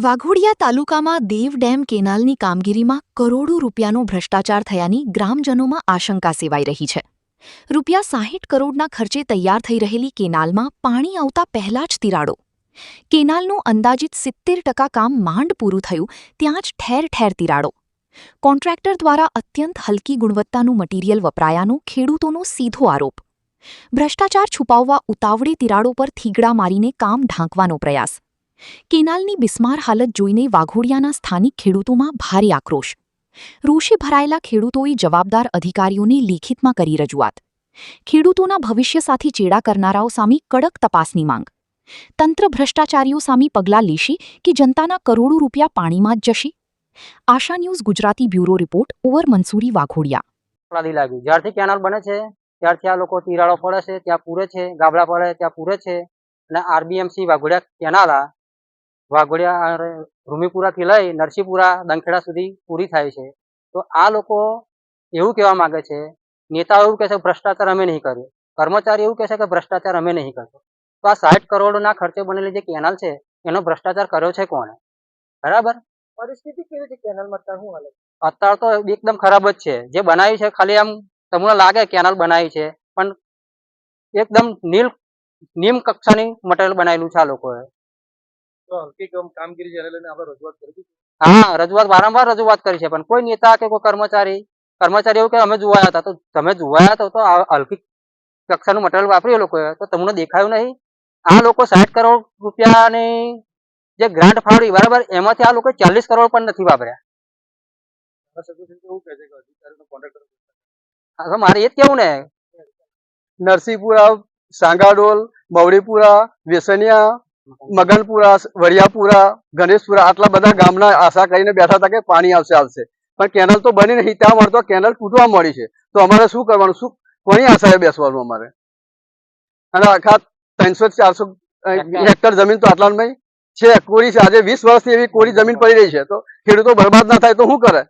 વાઘોડિયા તાલુકામાં દેવ ડેમ કેનાલની કામગીરીમાં કરોડો રૂપિયાનો ભ્રષ્ટાચાર થયાની ગ્રામજનોમાં આશંકા સેવાઈ રહી છે. ₹60 કરોડના ખર્ચે તૈયાર થઈ રહેલી કેનાલમાં પાણી આવતા પહેલા જ તિરાડો. કેનાલનું અંદાજિત 70% કામ માંડ પૂરું થયું ત્યાં જ ઠેર ઠેર તિરાડો. કોન્ટ્રાક્ટર દ્વારા અત્યંત હલકી ગુણવત્તાનું મટીરીયલ વપરાયાનો ખેડૂતોનો સીધો આરોપ. ભ્રષ્ટાચાર છુપાવવા ઉતાવળે તિરાડો પર થીગડા મારીને કામ ઢાંકવાનો પ્રયાસ. કેનાલની બિસ્માર હાલત જોઈને વાઘોડિયાના સ્થાનિક ખેડૂતોમાં ભારે આક્રોશ. રોષે ભરાયેલા ખેડૂતોએ જવાબદાર અધિકારીઓને લેખિતમાં કરી રજૂઆત. ખેડૂતોના ભવિષ્ય સાથે ચેડા કરનારાઓ સામે કડક તપાસની માંગ. તંત્ર ભ્રષ્ટાચારીઓ સામે પગલાં લેશે કે જનતાના કરોડો રૂપિયા પાણીમાં જ જશે? Asha news Gujarati bureau report over Mansuri, Waghodia. જ્યારથી કેનાલ બને છે ત્યારથી આ લોકો તિરાડો પડે છે ત્યાં પૂરે છે, ગાબડા પડે ત્યાં પૂરે છે. અને આરબીએમસી વાઘોડિયા કેનાલ વાઘોડિયા રૂમીપુરાથી લઈ નરસિંહપુરા દંખેડા સુધી પૂરી થાય છે. તો આ લોકો એવું કહેવા માંગે છે, નેતાઓ એવું કહે છે ભ્રષ્ટાચાર અમે નહીં કર્યો, કર્મચારી એવું કહે છે કે ભ્રષ્ટાચાર અમે નહીં કરતો. તો આ 60 કરોડના ખર્ચે બનેલી જે કેનાલ છે એનો ભ્રષ્ટાચાર કર્યો છે કોણે? બરાબર. પરિસ્થિતિ કેવી છે કેનાલમાં અત્યારે? અત્યારે તો એકદમ ખરાબ જ છે. જે બનાવી છે ખાલી આમ તમને લાગે કેનાલ બનાવી છે, પણ એકદમ નિમ્ન કક્ષાની મટીરિયલ બનાવેલું છે આ લોકોએ. કામગીરી જેને લઈને આપણે રજૂઆત કરી. હા, વારંવાર રજૂઆત કરી છે, પણ કોઈ નેતા કે કોઈ કર્મચારી એવું કે અમે જોવાયા હતા. તો તમે જોવાયા હતા તો હલકી કક્ષાનું મટીરિયલ વાપર્યું લોકોએ, તો તમને દેખાયું નહીં? આ લોકો 60 કરોડ રૂપિયાની જે ગ્રાન્ટ ફાળવી, બરાબર, એમાંથી આ લોકો 40 કરોડ પણ નથી વાપર્યા. મારે એ જ કેવું ને, નરસિંહપુરા, સાંગાડોલ, મવડીપુરા, વેસનિયા, મગનપુરા, વરિયાપુરા, ગણેશપુરા, આટલા બધા ગામના આશા કરીને બેઠા હતા કે પાણી આવશે, પણ કેનાલ તો બની નહીં. ત્યાં મળતો કેનાલ તૂટવા મળી છે. તો અમારે શું કરવાનું? કોની આશાએ બેસવાનું અમારે? અને આખા 300-400 હેક્ટર જમીન તો આટલામાં છે, કોરી છે. આજે 20 વર્ષથી એવી કોરી જમીન પડી રહી છે. તો ખેડૂતો બરબાદ ના થાય તો શું કરે?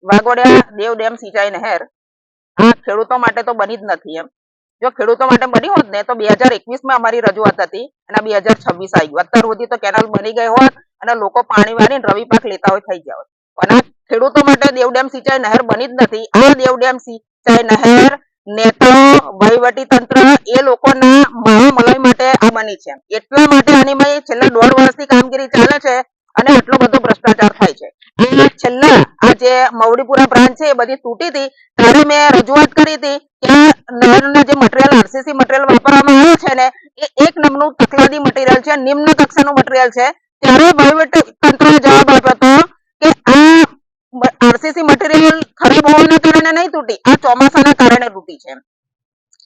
વાઘોડિયા દેવ ડેમ સિંચાઈ નહેર આ ખેડૂતો માટે તો બની જ નથી. એમ જો ખેડૂતો માટે બની હોત ને તો 2021માં અમારી રજૂઆત હતી અને 2026 આવી ગયું. અત્યાર સુધી તો કેનાલ બની ગઈ હોત અને લોકો પાણી વાળીને રવિ પાક લેતા હોય થઈ ગયા હોત. પણ આ ખેડૂતો માટે દેવ ડેમ સિંચાઈ નહેર બની જ નથી. આ દેવ ડેમ સિંચાઈ નહેર નેતાઓ, વહીવટી તંત્ર એ લોકોના મહામલય માટે આ બની છે. એટલા માટે આની છેલ્લા 1.5 વર્ષથી કામગીરી ચાલે છે અને આટલો બધો ભ્રષ્ટાચાર થાય છે. છેલ્લા આ જે મવડીપુરા બ્રાન્ચ છે એ બધી તૂટી હતી ત્યારે મેં રજૂઆત કરી હતી કે નહેરના જે મટીરિયલ આરસીસી મટીરિયલ વાપરવામાં આવે છે ને એ એક નંબરનું તકલાદી મટીરિયલ છે, નિમ્ન કક્ષાનું મટીરિયલ છે. ત્યારે વહીવટી તંત્રએ જવાબ આપ્યો હતો કે આ આરસીસી મટીરિયલ ખરાબ હોવાના કારણે નહીં તૂટી, આ ચોમાસાના કારણે તૂટી છે.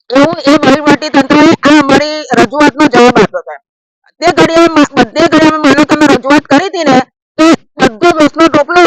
એવું એ વહીવટી તંત્રએ આ અમારી રજૂઆતનો જવાબ આપ્યો હતો. તે ઘડીએ મને તમે રજૂઆત કરી હતી ને કે બધો દોષનો ટોપલો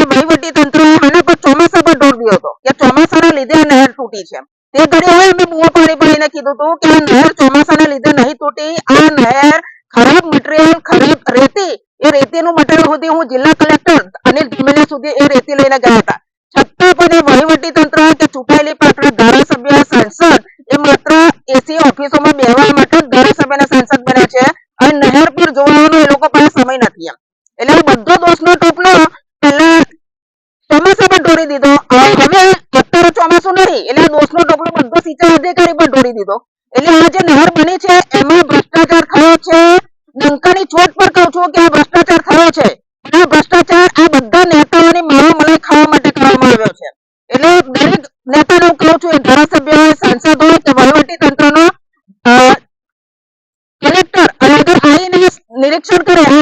એ વહીવટી તંત્રએ આના પર ચોમાસા પર ઢોળ દીધો હતો કે ચોમાસાના લીધે આ નહેર તૂટી છે. તે ઘડીએ અમે બૂમો પાડીને કીધું હતું કે આ નહેર ચોમાસાના લીધે નહીં તૂટી, આ નહેર ખરાબ મટીરિયલ, ખરાબ રેતી, એ રેતીનું મટીરિયલ સુધી હું જિલ્લા કલેક્ટર અનિલ ધીમેલિયા સુધી એ રેતી લઈને ગયા હતા. છતાં પણ એ વહીવટી તંત્ર કે ચૂંટાયેલી પાર્ટીના ધારાસભ્ય, સાંસદ એ માત્ર એસી ઓફિસોમાં બેહવા માટે ધારાસભ્ય અને સાંસદ બન્યા છે અને નહેર પર જોવાનો એ લોકો પાસે સમય નથી. એટલે બધો દોષનો ટોપલો પહેલા ચોમાસા પર ઢોળી દીધો. હવે અત્યારે ચોમાસું નહીં એટલે દોષનો ટોપલો બધો સિંચાઈ અધિકારી પર ઢોળી દીધો. એટલે આ જે નહેર બની છે એમાં ભ્રષ્ટાચાર થયો છે. ડંકાની ચોટ પર કહું છું કે આ ભ્રષ્ટાચાર થયો છે. આ ભ્રષ્ટાચાર આ બધા નેતાઓની માળા ખાવા માટે કરવામાં આવ્યો છે. એટલે દરેક નેતાને હું કહું છું, એ ધારાસભ્ય હોય, સાંસદ હોય કે વહીવટી તંત્રનો કલેક્ટર અગર આવીને નિરીક્ષણ કરે આ